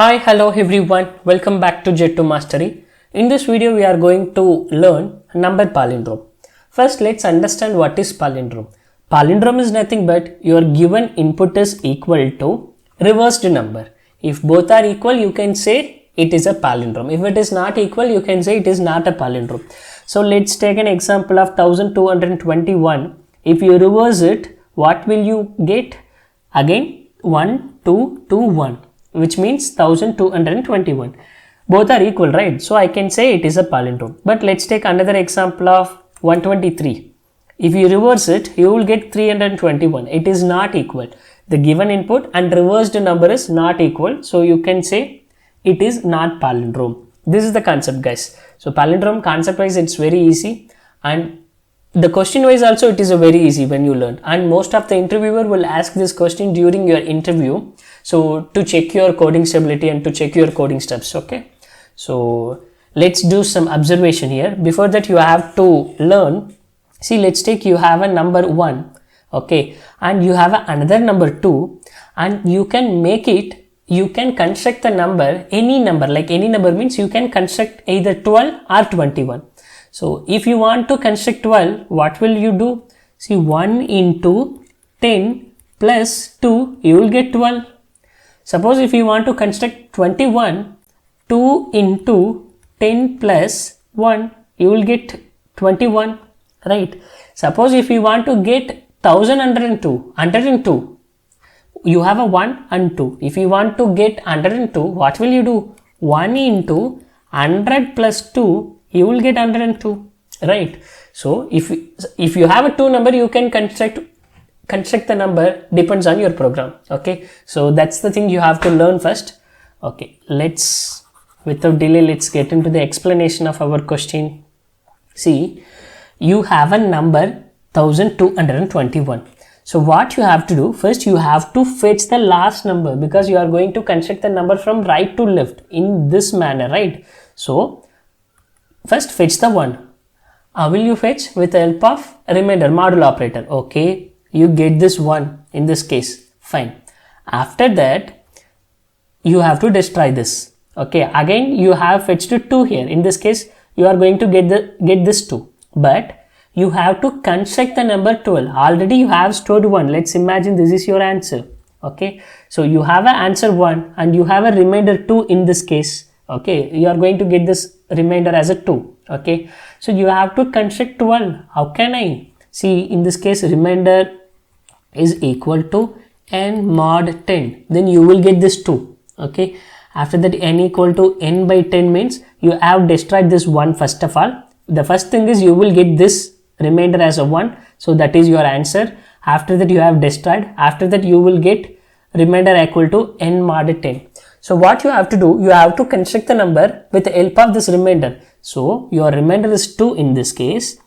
Hi, hello everyone. Welcome back to Jet to Mastery. In this video, we are going to learn number palindrome. First, let's understand what is palindrome. Palindrome is nothing but your given input is equal to reversed number. If both are equal, you can say it is a palindrome. If it is not equal, you can say it is not a palindrome. So let's take an example of 1221. If you reverse it, what will you get? Again, 1, 2, 2, 1. Which means 1221. Both are equal, right? So I can say it is a palindrome. But let's take another example of 123. If you reverse it, you will get 321. It is not equal. The given input and reversed number is not equal. So you can say it is not palindrome. This is the concept, guys. So palindrome concept wise, it's very easy. And the question wise also it is a very easy when you learn, and most of the interviewer will ask this question during your interview, so to check your coding stability and to check your coding steps. Okay, so let's do some observation here. Before that, you have to learn. See, let's take you have a number 1, okay, and you have another number 2, and you can make it, you can construct the number, any number, like any number means you can construct either 12 or 21. So if you want to construct 12, what will you do? See, 1 into 10 plus 2, you will get 12. Suppose if you want to construct 21, 2 into 10 plus 1, you will get 21, right? Suppose if you want to get 102, you have a 1 and 2. If you want to get 102, what will you do? 1 into 100 plus 2, you will get 102, right? So if you have a 2 number, you can construct the number, depends on your program. Okay, so that's the thing you have to learn first. Okay, let's without delay, let's get into the explanation of our question. See, you have a number 1221. So what you have to do, first you have to fetch the last number, because you are going to construct the number from right to left in this manner, right? So first fetch the 1. Will you fetch with the help of remainder modulo operator? Okay, you get this 1 in this case, fine. After that, you have to destroy this. Okay, again you have fetched 2 here. In this case, you are going to get this 2, but you have to construct the number 12. Already you have stored 1. Let's imagine this is your answer. Okay, so you have an answer 1 and you have a remainder 2 in this case. Okay, you are going to get this remainder as a 2. Okay, so you have to construct 12. How can I? See, in this case, remainder is equal to n mod 10. Then you will get this 2. Okay, after that, n equal to n by 10 means you have destroyed this 1 first of all. The first thing is you will get this remainder as a 1. So that is your answer. After that, you have destroyed. After that, you will get remainder equal to n mod 10. So what you have to do, you have to construct the number with the help of this remainder. So your remainder is 2 in this case.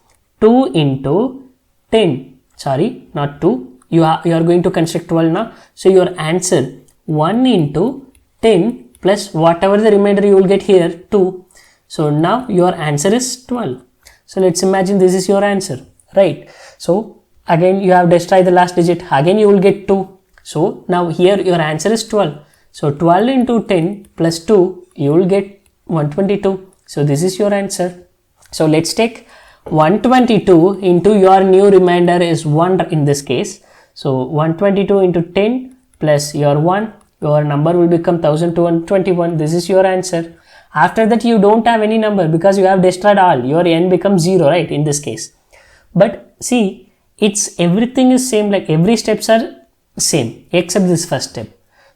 2 into 10. Sorry, not 2. You are going to construct 12 now. So your answer 1 into 10 plus whatever the remainder you will get here, 2. So now your answer is 12. So let's imagine this is your answer, right? So again you have destroyed the last digit. Again you will get 2. So now here your answer is 12. So 12 into 10 plus 2, you will get 122. So this is your answer. So let's take 122 into your new remainder is 1 in this case. So 122 into 10 plus your 1, your number will become 1221. This is your answer. After that, you don't have any number because you have destroyed all. Your n becomes 0, right, in this case. But see, it's everything is same, like every steps are same except this first step.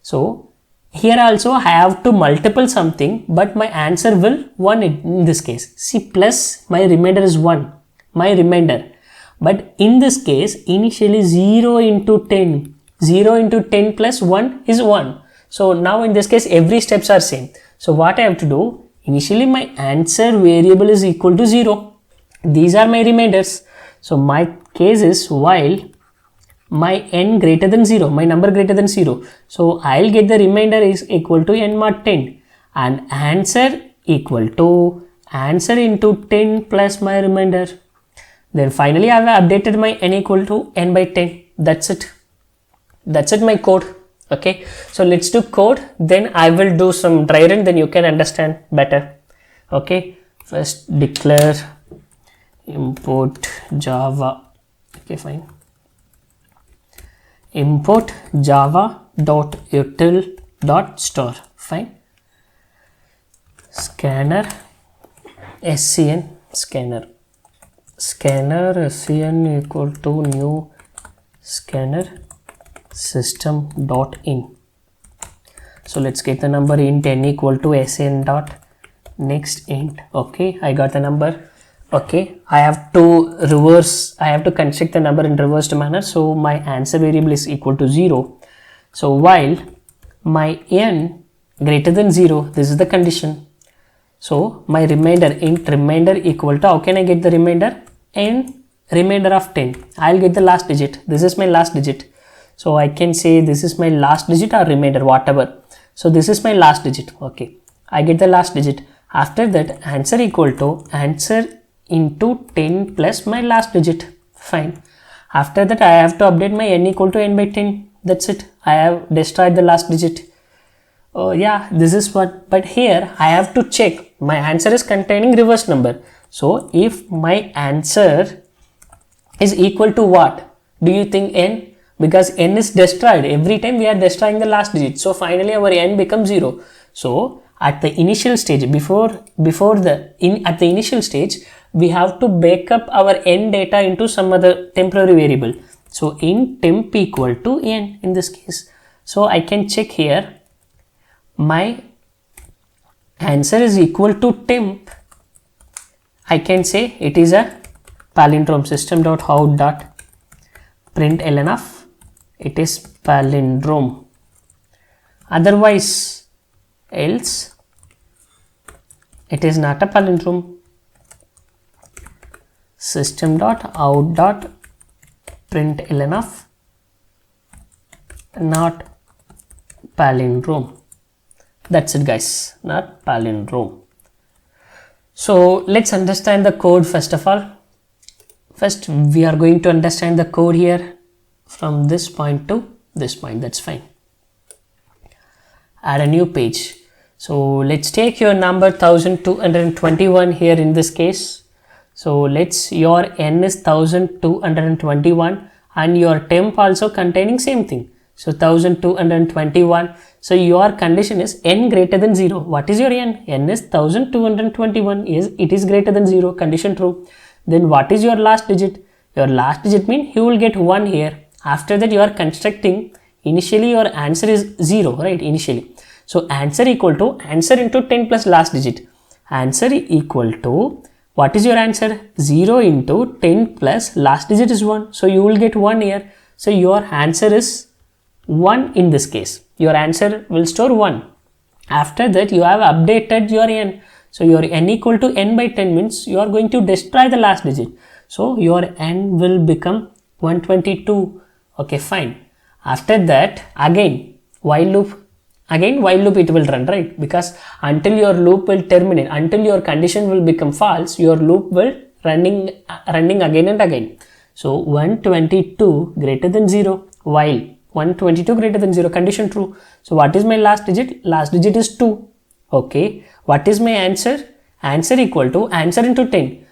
So here also I have to multiple something, but my answer will 1 in this case. See, plus my remainder is 1, my remainder. But in this case, initially 0 into 10. 0 into 10 plus 1 is 1. So now in this case, every steps are same. So what I have to do, initially my answer variable is equal to 0. These are my remainders. So my case is while my n greater than 0, my number greater than 0. So I'll get the remainder is equal to n mod 10 and answer equal to answer into 10 plus my remainder. Then finally I have updated my n equal to n by 10. That's it. That's it, my code. Okay, so let's do code, then I will do some dry run, then you can understand better. Okay, first declare import java. Okay, fine. Import java dot util dot store. Fine. Scanner scn scanner scn equal to new scanner system dot in. So let's get the number int n equal to sn dot next int. Okay, I got the number. Okay, I have to construct the number in reversed manner, so my answer variable is equal to 0. So while my n greater than 0, this is the condition. So my remainder int remainder equal to, how can I get the remainder? N remainder of 10. I'll get the last digit. This is my last digit. So I can say this is my last digit or remainder, whatever. So this is my last digit. Okay, I get the last digit. After that, answer equal to answer into 10 plus my last digit. Fine. After that, I have to update my n equal to n by 10. That's it. I have destroyed the last digit. Oh yeah, this is what, but here I have to check my answer is containing reverse number. So if my answer is equal to what? Do you think n? Because n is destroyed. Every time we are destroying the last digit. So finally our n becomes 0. So at the initial stage, at the initial stage, we have to back up our n data into some other temporary variable. So int temp equal to n in this case. So I can check here. My answer is equal to temp. I can say it is a palindrome system.out.println of it is palindrome. Otherwise else it is not a palindrome. System.out.println of not palindrome. That's it guys, not palindrome. So let's understand the code first of all. First we are going to understand the code here from this point to this point. That's fine. Add a new page. So let's take your number 1221 here in this case. So your n is 1221 and your temp also containing same thing. So 1221. So your condition is n greater than 0. What is your n? N is 1221. It is greater than 0. Condition true. Then what is your last digit? Your last digit means you will get 1 here. After that you are constructing. Initially your answer is 0, right? Initially. So answer equal to answer into 10 plus last digit. Answer equal to, what is your answer? 0 into 10 plus last digit is 1. So you will get 1 here. So your answer is 1 in this case. Your answer will store 1. After that you have updated your n. So your n equal to n by 10 means you are going to destroy the last digit. So your n will become 122. Okay, fine. After that again while loop it will run, right? Because until your loop will terminate, until your condition will become false, your loop will running again and again. So 122 greater than 0 while 122 greater than 0, condition true. So what is my last digit? Last digit is 2. Okay, what is my answer? Answer equal to answer into 10.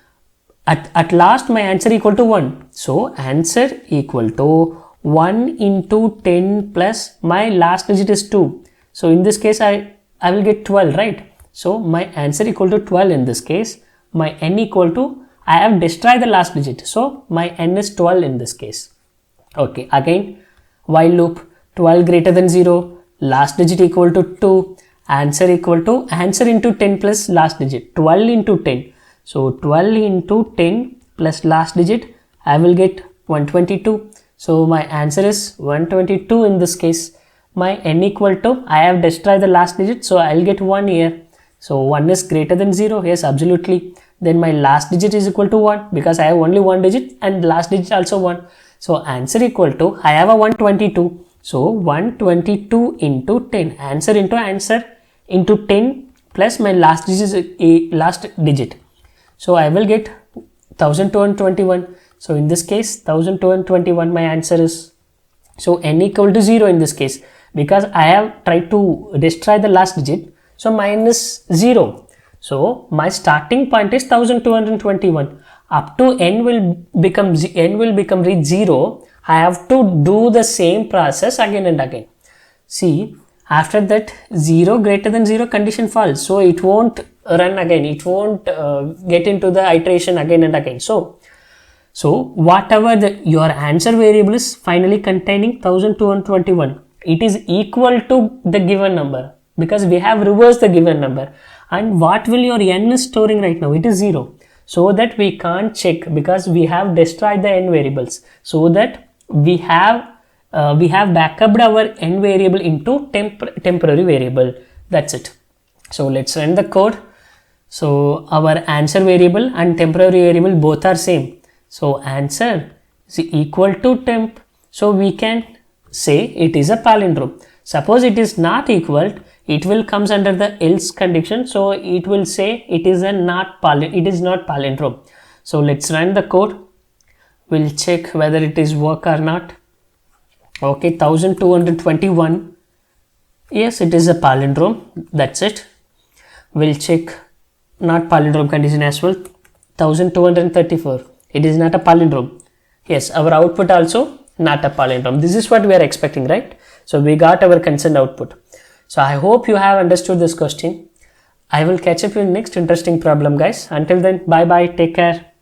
At last my answer equal to 1. So answer equal to 1 into 10 plus my last digit is 2. So in this case I will get 12, right? So my answer equal to 12 in this case. My n equal to, I have destroyed the last digit. So my n is 12 in this case. Okay, again while loop 12 greater than 0, last digit equal to 2, answer equal to answer into 10 plus last digit, 12 into 10. So 12 into 10 plus last digit, I will get 122. So my answer is 122 in this case. My n equal to, I have destroyed the last digit, so I will get 1 here. So 1 is greater than 0, yes, absolutely. Then my last digit is equal to 1 because I have only 1 digit and last digit also 1. So answer equal to, I have a 122. So 122 into 10, answer into 10 plus my last digit. So I will get 1221. So in this case 1221 my answer is. So n equal to 0 in this case because I have tried to destroy the last digit, so minus 0. So my starting point is 1221. Up to n will become reach 0. I have to do the same process again and again. See, after that 0 greater than 0 condition false, so it won't run again, it won't get into the iteration again and again. So whatever your answer variable is finally containing 1221, it is equal to the given number, because we have reversed the given number. And what will your n is storing right now? It is 0. So that we can't check, because we have destroyed the n variables, so that we have backupped our n variable into temporary variable. That's it. So let's run the code. So our answer variable and temporary variable both are same. So answer is equal to temp. So we can say it is a palindrome. Suppose it is not equal, it will comes under the else condition. So it will say it is not palindrome. So let's run the code. We'll check whether it is work or not. Okay, 1221. Yes, it is a palindrome. That's it. We'll check not palindrome condition as well. 1234. It is not a palindrome. Yes, our output also not a palindrome. This is what we are expecting, right? So we got our concerned output. So I hope you have understood this question. I will catch up in next interesting problem, guys. Until then, bye bye. Take care.